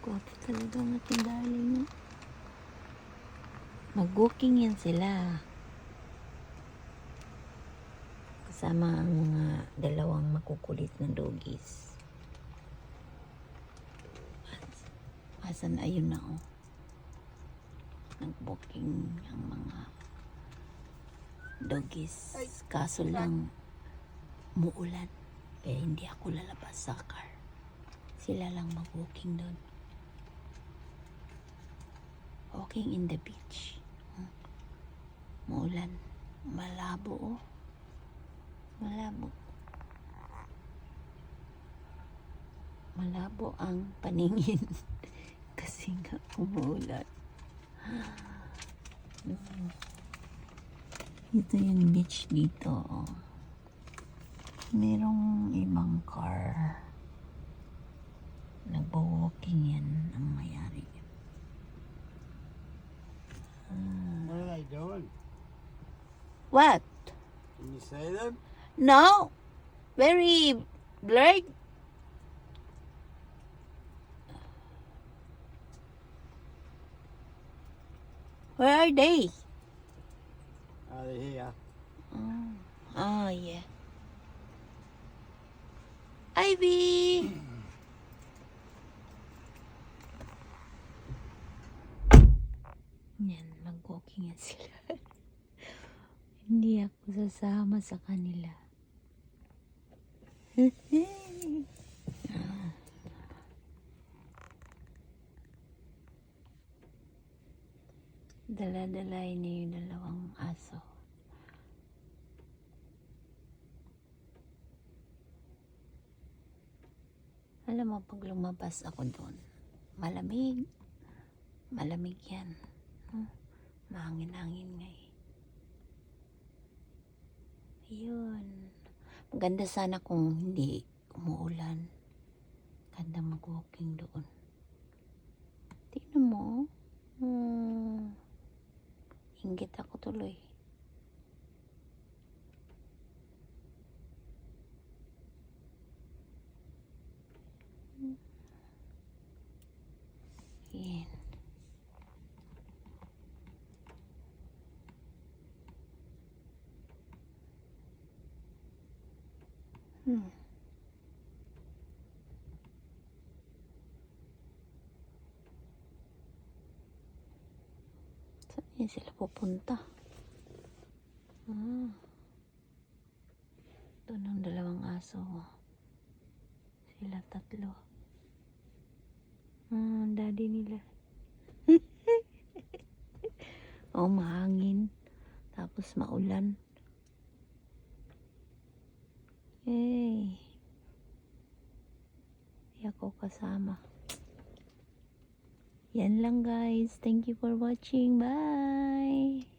Gwapo talaga ang ating darling. Mag-walking yan sila. Kasama ang mga dalawang makukulit na doggies. Asan ayun na oh. Nag-walking ang mga doggies. Kaso lang muulan. Kaya hindi ako lalabas sa car. Sila lang mag-walking doon. Walking in the beach. Muulan. Malabo oh. Malabo. Malabo ang paningin. Kasi nga umuulan. Ito yung beach dito. Oh. Merong ibang car. Nagbo-walking yan ang mayari. What are they doing? What? Can you see them? No. Very blurred. Where are they? Oh, they're here. Oh, yeah. Ivy! Yan, nag-walking yan sila. Hindi ako sasama sa kanila. Dala-dalay niya yung dalawang aso. Alam mo, pag lumabas ako doon, malamig. Malamig yan. Mahangin-hangin nga eh. Ayun. Maganda sana kung hindi umuulan. Ganda mag-walking doon. Tingnan mo. Inggit ako tuloy. Yan. Saan yan sila pupunta? Doon ang dalawang aso. Sila tatlo. Ang daddy nila. Oh, mahangin. Tapos maulan. Hey. Hindi ako kasama. Yan lang guys. Thank you for watching. Bye!